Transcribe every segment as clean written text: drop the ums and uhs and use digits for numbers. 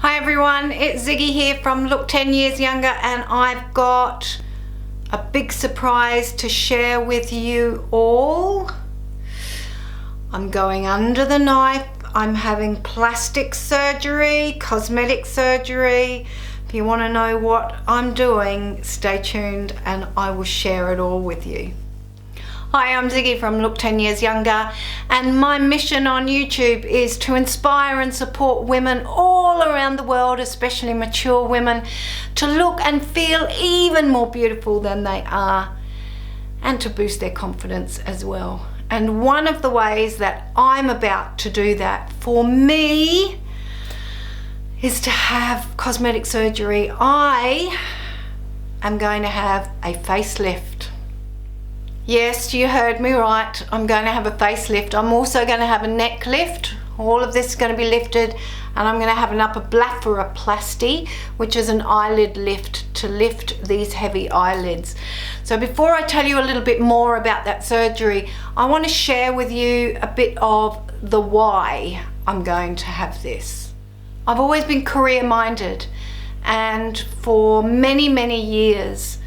Hi everyone, it's Ziggy here from Look 10 Years Younger, and I've got a big surprise to share with you all. I'm going under the knife. I'm having plastic surgery, cosmetic surgery. If you want to know what I'm doing, stay tuned and I will share it all with you. Hi, I'm Ziggy from Look 10 Years Younger, and my mission on YouTube is to inspire and support women all around the world, especially mature women, to look and feel even more beautiful than they are, and to boost their confidence as well. And one of the ways that I'm about to do that for me is to have cosmetic surgery. I am going to have a facelift. Yes, you heard me right. I'm going to have a facelift. I'm also going to have a neck lift. All of this is going to be lifted, and I'm going to have an upper blepharoplasty, which is an eyelid lift to lift these heavy eyelids. So before I tell you a little bit more about that surgery, I want to share with you a bit of the why I'm going to have this. I've always been career-minded, and for many, many years,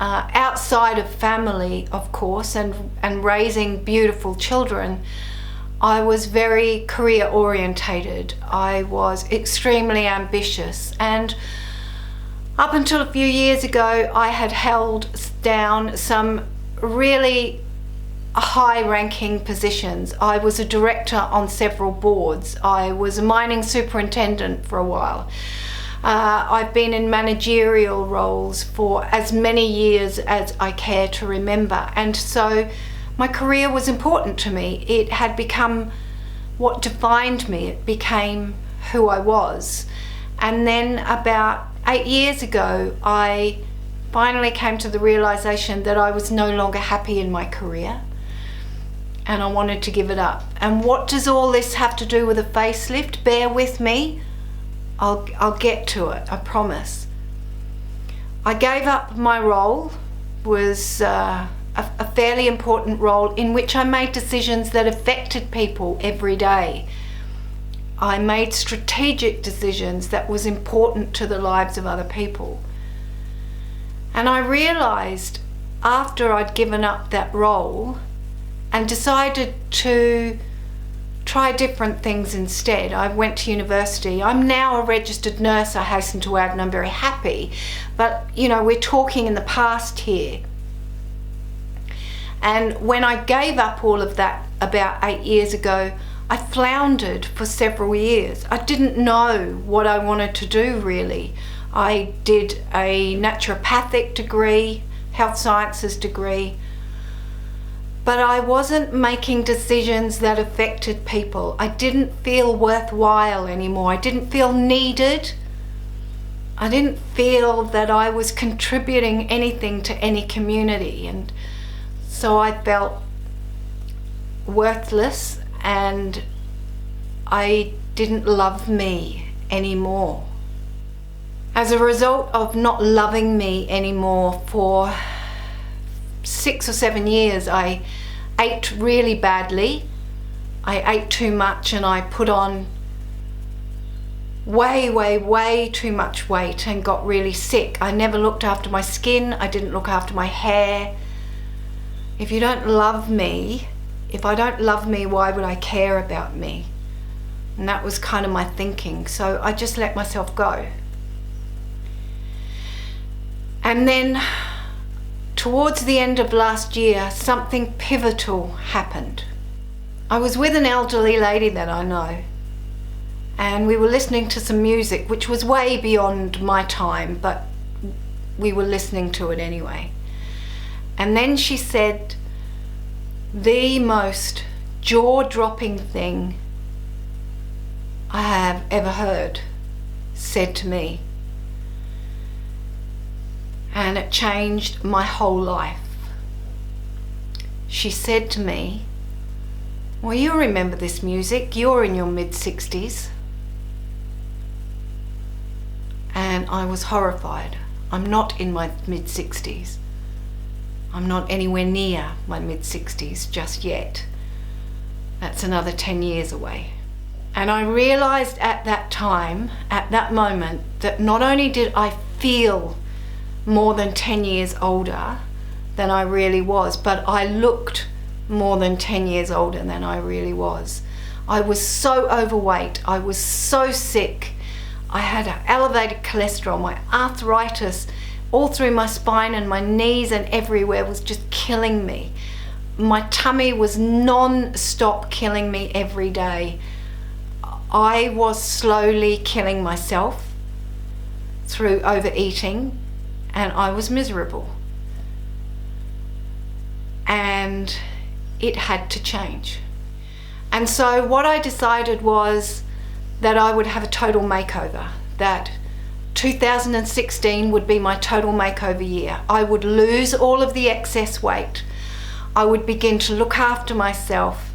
outside of family, of course, and raising beautiful children, I was very career orientated. I was extremely ambitious, and up until a few years ago I had held down some really high-ranking positions. I was a director on several boards. I was a mining superintendent for a while. I've been in managerial roles for as many years as I care to remember, and so my career was important to me. It had become what defined me. It became who I was. And then about 8 years ago, I finally came to the realization that I was no longer happy in my career, and I wanted to give it up. And what does all this have to do with a facelift? Bear with me. I'll get to it, I promise. I gave up my role. Was a fairly important role in which I made decisions that affected people every day. I made strategic decisions that was important to the lives of other people. And I realized after I'd given up that role and decided to try different things instead. I went to university. I'm now a registered nurse, I hasten to add, and I'm very happy. But, you know, we're talking in the past here. And when I gave up all of that about 8 years ago, I floundered for several years. I didn't know what I wanted to do, really. I did a naturopathic degree, health sciences degree, but I wasn't making decisions that affected people. I didn't feel worthwhile anymore. I didn't feel needed. I didn't feel that I was contributing anything to any community. And so I felt worthless, and I didn't love me anymore. As a result of not loving me anymore for 6 or 7 years, I ate really badly. I ate too much, and I put on way too much weight and got really sick. I never looked after my skin. I didn't look after my hair. If you don't love me, if I don't love me, why would I care about me? And that was kind of my thinking. So I just let myself go. And then towards the end of last year, something pivotal happened. I was with an elderly lady that I know, and we were listening to some music which was way beyond my time, but we were listening to it anyway. And then she said the most jaw-dropping thing I have ever heard said to me. And it changed my whole life. She said to me, "Well, you remember this music, you're in your mid-60s. And I was horrified. I'm not in my mid-60s. I'm not anywhere near my mid-60s just yet. That's another 10 years away. And I realized at that time, at that moment, that not only did I feel more than 10 years older than I really was, but I looked more than 10 years older than I really was. I was so overweight, I was so sick, I had elevated cholesterol, my arthritis all through my spine and my knees and everywhere was just killing me. My tummy was non-stop killing me every day. I was slowly killing myself through overeating, and I was miserable. And it had to change. And so what I decided was that I would have a total makeover, that 2016 would be my total makeover year. I would lose all of the excess weight. I would begin to look after myself,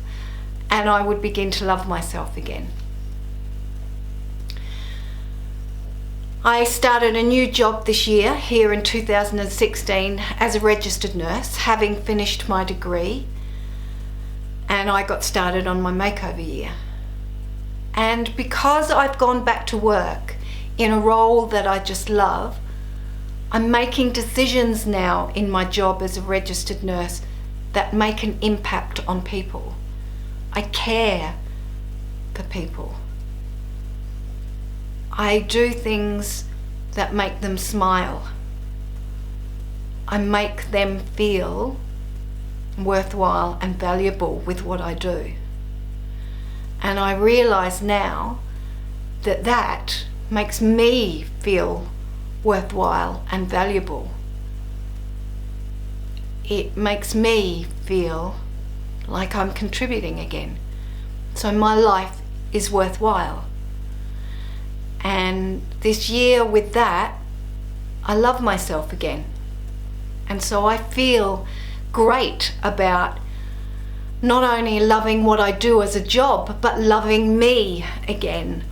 and I would begin to love myself again. I started a new job this year, here in 2016, as a registered nurse, having finished my degree, and I got started on my makeover year. And because I've gone back to work in a role that I just love, I'm making decisions now in my job as a registered nurse that make an impact on people. I care for people. I do things that make them smile. I make them feel worthwhile and valuable with what I do. And I realize now that that makes me feel worthwhile and valuable. It makes me feel like I'm contributing again. So my life is worthwhile. And this year with that, I love myself again. And so I feel great about not only loving what I do as a job, but loving me again.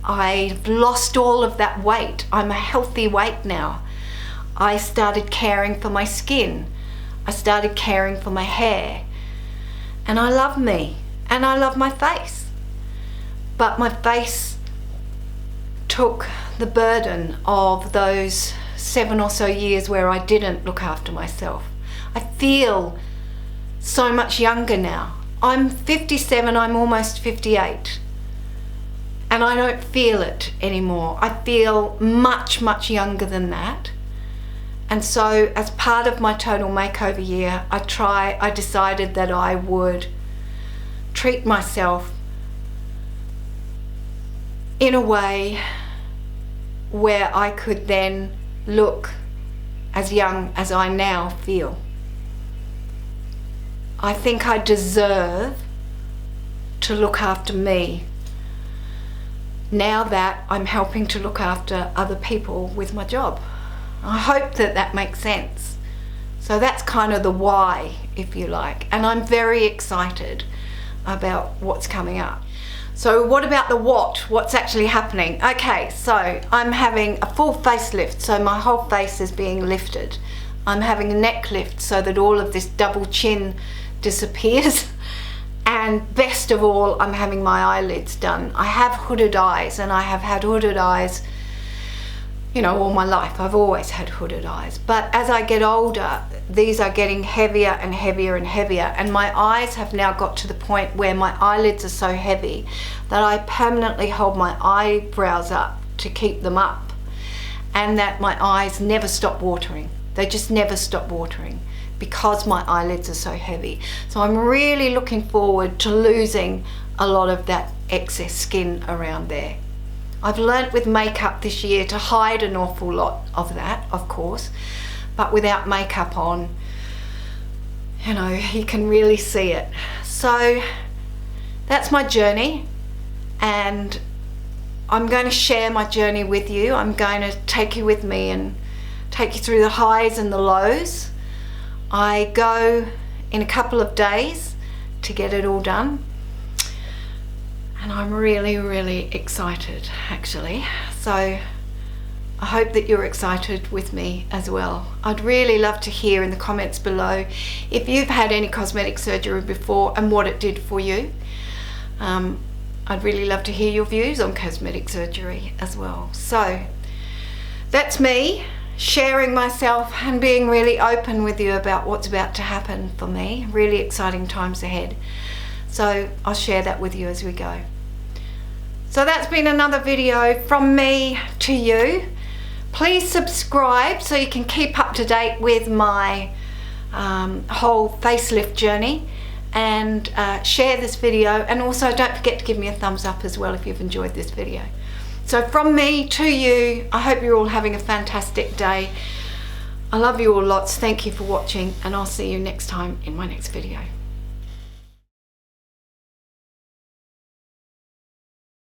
I've lost all of that weight. I'm a healthy weight now. I started caring for my skin. I started caring for my hair. And I love me. And I love my face. But my face took the burden of those 7 or so years where I didn't look after myself. I feel so much younger now. I'm 57, I'm almost 58. And I don't feel it anymore. I feel much, much younger than that. And so as part of my total makeover year, I decided that I would treat myself in a way where I could then look as young as I now feel. I think I deserve to look after me now that I'm helping to look after other people with my job. I hope that that makes sense. So that's kind of the why, if you like. And I'm very excited about what's coming up. So what about the what? What's actually happening? Okay, so I'm having a full facelift, so my whole face is being lifted. I'm having a neck lift so that all of this double chin disappears. And best of all, I'm having my eyelids done. I have hooded eyes, and I have had hooded eyes, you know, all my life. I've always had hooded eyes. But as I get older, these are getting heavier and heavier and heavier. And my eyes have now got to the point where my eyelids are so heavy that I permanently hold my eyebrows up to keep them up. And that my eyes never stop watering. They just never stop watering because my eyelids are so heavy. So I'm really looking forward to losing a lot of that excess skin around there. I've learnt with makeup this year to hide an awful lot of that, of course, but without makeup on, you know, you can really see it. So that's my journey, and I'm going to share my journey with you. I'm going to take you with me and take you through the highs and the lows. I go in a couple of days to get it all done. And I'm really, really excited, actually. So I hope that you're excited with me as well. I'd really love to hear in the comments below if you've had any cosmetic surgery before and what it did for you. I'd really love to hear your views on cosmetic surgery as well. So that's me sharing myself and being really open with you about what's about to happen for me. Really exciting times ahead. So I'll share that with you as we go. So that's been another video from me to you. Please subscribe so you can keep up to date with my whole facelift journey, and share this video, and also don't forget to give me a thumbs up as well if you've enjoyed this video. So from me to you, I hope you're all having a fantastic day. I love you all lots. Thank you for watching, and I'll see you next time in my next video.